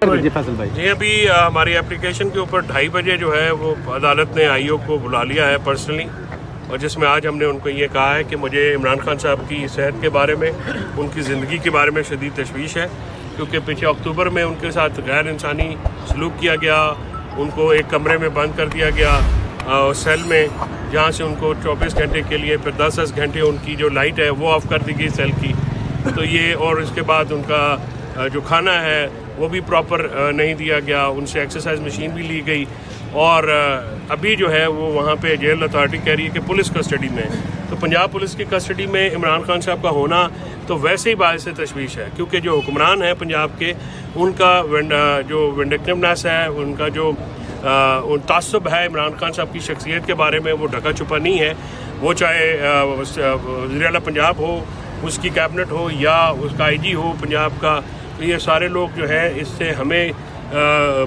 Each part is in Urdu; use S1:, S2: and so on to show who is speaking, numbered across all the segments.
S1: جی ابھی ہماری اپلیکیشن کے اوپر 2:30 بجے جو ہے وہ عدالت نے IO کو بلا لیا ہے پرسنلی، اور جس میں آج ہم نے ان کو یہ کہا ہے کہ مجھے عمران خان صاحب کی صحت کے بارے میں، ان کی زندگی کے بارے میں شدید تشویش ہے، کیونکہ پچھلے اکتوبر میں ان کے ساتھ غیر انسانی سلوک کیا گیا، ان کو ایک کمرے میں بند کر دیا گیا سیل میں، جہاں سے ان کو 24 گھنٹے کے لیے پھر 10 گھنٹے ان کی جو لائٹ ہے وہ آف کر دی گئی سیل کی، تو یہ، اور اس کے بعد ان کا جو کھانا ہے وہ بھی پراپر نہیں دیا گیا، ان سے ایکسرسائز مشین بھی لی گئی، اور ابھی جو ہے وہ وہاں پہ جیل اتھارٹی کہہ رہی ہے کہ پولیس کسٹڈی میں، تو پنجاب پولیس کی کسٹڈی میں عمران خان صاحب کا ہونا تو ویسے ہی باعث تشویش ہے، کیونکہ جو حکمران ہیں پنجاب کے، ان کا جو وینڈکٹیونیس ہے، ان کا جو تعصب ہے عمران خان صاحب کی شخصیت کے بارے میں، وہ ڈھکا چھپا نہیں ہے، وہ چاہے وزیر اعلیٰ پنجاب ہو، اس کی کیبنٹ ہو، یا اس کا IG ہو پنجاب کا، تو یہ سارے لوگ جو ہے اس سے ہمیں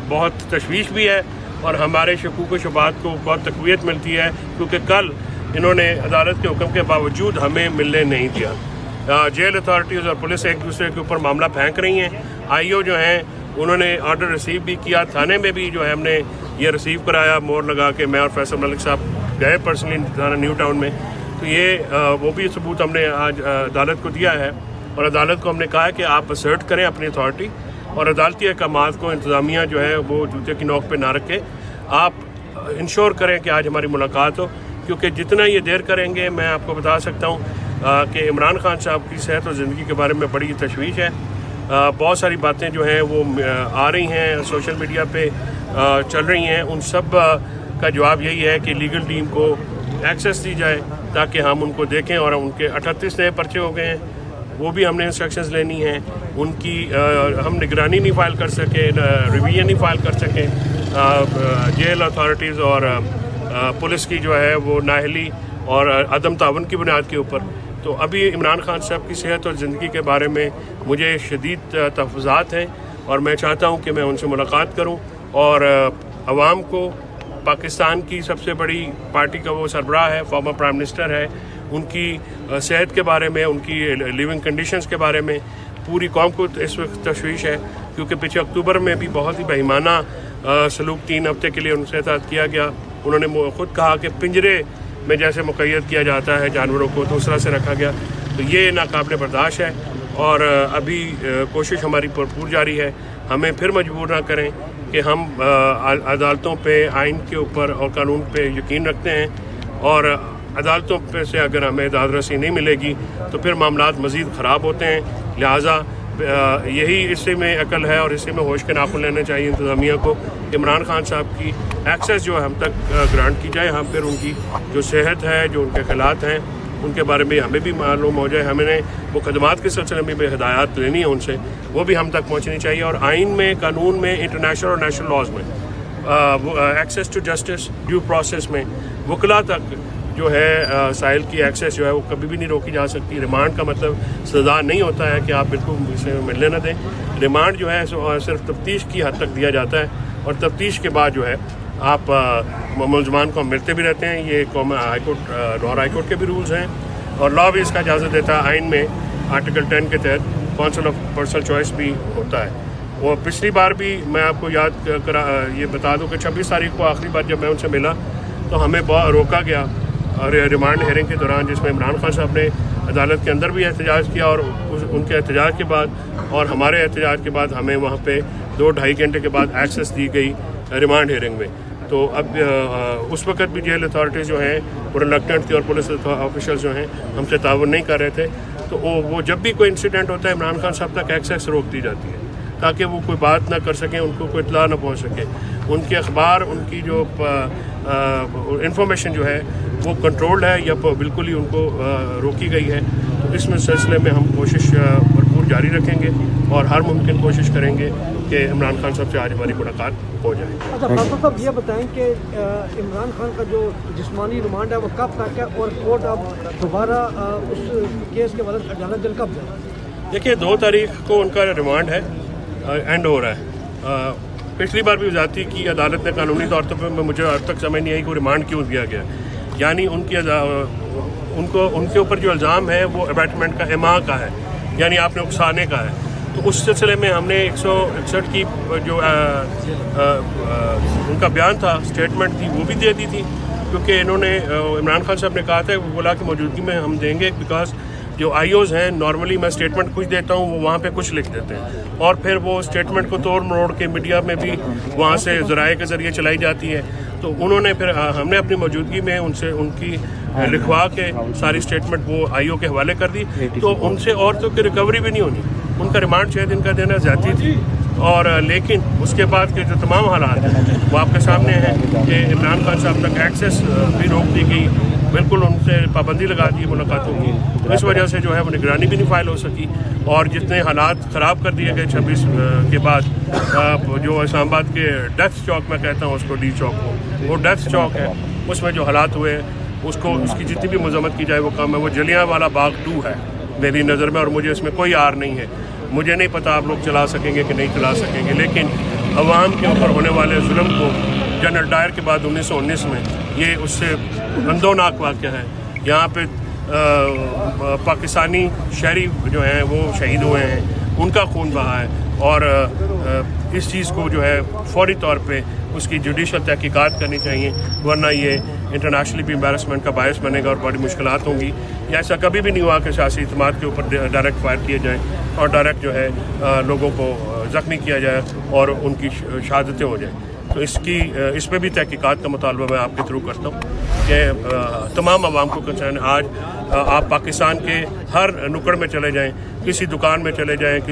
S1: بہت تشویش بھی ہے، اور ہمارے شکوک و شبہات کو بہت تقویت ملتی ہے، کیونکہ کل انہوں نے عدالت کے حکم کے باوجود ہمیں ملنے نہیں دیا۔ جیل اتھارٹیز اور پولیس ایک دوسرے کے اوپر معاملہ پھینک رہی ہیں، IO جو ہیں انہوں نے آرڈر ریسیو بھی کیا، تھانے میں بھی جو ہے ہم نے یہ ریسیو کرایا، مور لگا کے، میں اور فیصل ملک صاحب گئے پرسنلی تھانہ نیو ٹاؤن میں، تو یہ وہ بھی ثبوت ہم نے آج عدالت کو دیا ہے، اور عدالت کو ہم نے کہا ہے کہ آپ اسرٹ کریں اپنی اتھارٹی، اور عدالتی احکامات کو انتظامیہ جو ہے وہ جوتے کی نوک پہ نہ رکھے، آپ انشور کریں کہ آج ہماری ملاقات ہو، کیونکہ جتنا یہ دیر کریں گے، میں آپ کو بتا سکتا ہوں کہ عمران خان صاحب کی صحت اور زندگی کے بارے میں بڑی تشویش ہے، بہت ساری باتیں جو ہیں وہ آ رہی ہیں، سوشل میڈیا پہ چل رہی ہیں، ان سب کا جواب یہی ہے کہ لیگل ٹیم کو ایکسیس دی جائے تاکہ ہم ان کو دیکھیں، اور ان کے 38 نئے پرچے ہو گئے ہیں، وہ بھی ہم نے انسٹرکشنز لینی ہیں، ان کی ہم نگرانی نہیں فائل کر سکے، ریویژن نہیں فائل کر سکے، جیل اتھارٹیز اور پولیس کی جو ہے وہ نااہلی اور عدم تعاون کی بنیاد کے اوپر، تو ابھی عمران خان صاحب کی صحت اور زندگی کے بارے میں مجھے شدید تحفظات ہیں، اور میں چاہتا ہوں کہ میں ان سے ملاقات کروں، اور عوام کو، پاکستان کی سب سے بڑی پارٹی کا وہ سربراہ ہے، فارمر پرائم منسٹر ہے، ان کی صحت کے بارے میں، ان کی لیونگ کنڈیشنز کے بارے میں پوری قوم کو اس وقت تشویش ہے، کیونکہ پچھلے اکتوبر میں بھی بہت ہی بہیمانہ سلوک 3 ہفتے کے لیے ان سے ساتھ کیا گیا، انہوں نے خود کہا کہ پنجرے میں جیسے مقید کیا جاتا ہے جانوروں کو، تو اس طرح سے رکھا گیا، تو یہ ناقابل برداشت ہے، اور ابھی کوشش ہماری بھرپور جاری ہے، ہمیں پھر مجبور نہ کریں کہ ہم عدالتوں پہ، آئین کے اوپر اور قانون پہ یقین رکھتے ہیں، اور عدالتوں پہ سے اگر ہمیں دادرسی نہیں ملے گی تو پھر معاملات مزید خراب ہوتے ہیں، لہٰذا یہی اسی میں عقل ہے اور اسی میں ہوش کے ناخن لینے چاہیے انتظامیہ کو، عمران خان صاحب کی ایکسیس جو ہے ہم تک گرانٹ کی جائے، ہم پھر ان کی جو صحت ہے، جو ان کے خیالات ہیں، ان کے بارے میں ہمیں بھی معلوم ہو جائے، ہمیں نے وہ خدمات کے سلسلے میں بھی ہدایات لینی ہے ان سے، وہ بھی ہم تک پہنچنی چاہیے، اور آئین میں، قانون میں، انٹرنیشنل اور نیشنل لاز میں access to justice, due process میں وکلاء تک جو ہے سائل کی ایکسیس جو ہے وہ کبھی بھی نہیں روکی جا سکتی۔ ریمانڈ کا مطلب سزا نہیں ہوتا ہے کہ آپ بالکل اسے ملنے نہ دیں، ریمانڈ جو ہے صرف تفتیش کی حد تک دیا جاتا ہے، اور تفتیش کے بعد جو ہے آپ ملزمان کو ملتے بھی رہتے ہیں، یہ high court, Lahore high court کے بھی رولز ہیں، اور لا بھی اس کا اجازت دیتا ہے، آئین میں آرٹیکل 10 کے تحت کونسل آف پرسنل چوائس بھی ہوتا ہے۔ وہ پچھلی بار بھی میں آپ کو یاد یہ بتا دوں کہ 26 تاریخ کو آخری بار جب میں ان سے ملا تو ہمیں روکا گیا ریمانڈ ہیئرنگ کے دوران، جس میں عمران خان صاحب نے عدالت کے اندر بھی احتجاج کیا، اور ان کے احتجاج کے بعد اور ہمارے احتجاج کے بعد ہمیں وہاں پہ 2-2.5 گھنٹے کے بعد ایکسیس دی گئی ریمانڈ ہیئرنگ میں، تو اب اس وقت بھی جیل اتھارٹیز جو ہیں وہ ریلکٹنٹ تھی، اور پولیس آفیشلز جو ہیں ہم سے تعاون نہیں کر رہے تھے، تو وہ جب بھی کوئی انسیڈنٹ ہوتا ہے عمران خان صاحب تک ایکسیس روک دی جاتی ہے تاکہ وہ کوئی بات نہ کر سکیں، ان کو کوئی اطلاع نہ پہنچ سکے، ان کے اخبار، ان کی جو انفارمیشن جو ہے وہ کنٹرولڈ ہے یا بالکل ہی ان کو روکی گئی ہے، تو اس میں سلسلے میں ہم کوشش بھرپور جاری رکھیں گے، اور ہر ممکن کوشش کریں گے کہ عمران خان صاحب سے آج ہماری ملاقات ہو جائے۔
S2: اچھا ڈاکٹر صاحب یہ بتائیں کہ عمران خان کا جو جسمانی ریمانڈ ہے وہ کب تک ہے، اور کورٹ اب دوبارہ اس کیس کے بعد اجازت دل کب جائے؟
S1: دیکھیے 2 تاریخ کو ان کا ریمانڈ ہے، اینڈ ہو رہا ہے، پچھلی بار بھی زیادتی کی عدالت نے قانونی طور پر، مجھے اب تک سمجھ نہیں آئی کہ ریمانڈ کیوں دیا گیا، یعنی ان کے اوپر جو الزام ہے وہ ابیٹمنٹ کا، ایما کا ہے، یعنی آپ نے اکسانے کا ہے، تو اس سلسلے میں ہم نے 161 کی جو ان کا بیان تھا، اسٹیٹمنٹ تھی، وہ بھی دے دی تھی، کیونکہ انہوں نے عمران خان صاحب نے کہا تھا، وہ بولا کہ موجودگی میں ہم دیں گے، بیکاز جو آئی اوز ہیں نارملی میں اسٹیٹمنٹ کچھ دیتا ہوں، وہ وہاں پہ کچھ لکھ دیتے ہیں اور پھر وہ اسٹیٹمنٹ کو توڑ مروڑ کے میڈیا میں بھی وہاں سے ذرائع کے ذریعے چلائی جاتی ہے. تو انہوں نے پھر ہم نے اپنی موجودگی میں ان کی لکھوا کے ساری اسٹیٹمنٹ وہ آئی او کے حوالے کر دی. تو ان سے عورتوں کی ریکوری بھی نہیں ہونی، ان کا ریمانڈ 6 دن کا دینا زیادتی تھی. اور لیکن اس کے بعد کے جو تمام حالات ہیں وہ آپ کے سامنے ہیں کہ عمران خان صاحب تک ایکسیس بھی روک دی گئی، بالکل ان سے پابندی لگا دی ملاقاتوں کی. تو اس وجہ سے جو ہے وہ نگرانی بھی نہیں فائل ہو سکی، اور جتنے حالات خراب کر دیے گئے 26 کے بعد، جو اسلام آباد کے ڈیتھ چوک میں کہتا ہوں اس کو، ڈی چوک کو، وہ ڈیتھ چوک ہے، اس میں جو حالات ہوئے اس کی جتنی بھی مذمت کی جائے وہ کم ہے. وہ جلیاں والا باغ 2 ہے میری نظر میں، اور مجھے اس میں کوئی آر نہیں ہے. مجھے نہیں پتا آپ لوگ چلا سکیں گے کہ نہیں چلا سکیں گے، لیکن عوام کے اوپر ہونے والے ظلم کو جنرل ڈائر کے بعد 1919 میں یہ اس سے اندوناک واقعہ ہے. یہاں پہ پاکستانی شہری جو ہیں وہ شہید ہوئے ہیں، ان کا خون بہا ہے، اور اس چیز کو جو ہے فوری طور پہ اس کی جوڈیشل تحقیقات کرنی چاہیے، ورنہ یہ انٹرنیشنلی بھی امبیرسمنٹ کا باعث بنے گا اور بڑی مشکلات ہوں گی. یہ ایسا کبھی بھی نہیں ہوا کہ سیاسی اعتماد کے اوپر ڈائریکٹ فائر کیے جائیں اور ڈائریکٹ جو ہے لوگوں کو زخمی کیا جائے اور ان کی شہادتیں ہو جائیں. تو اس پہ بھی تحقیقات کا مطالبہ میں آپ کے تھرو کرتا ہوں کہ تمام عوام کو کنسرن. آج آپ پاکستان کے ہر نکڑ میں چلے جائیں، کسی دکان میں چلے جائیں، کسی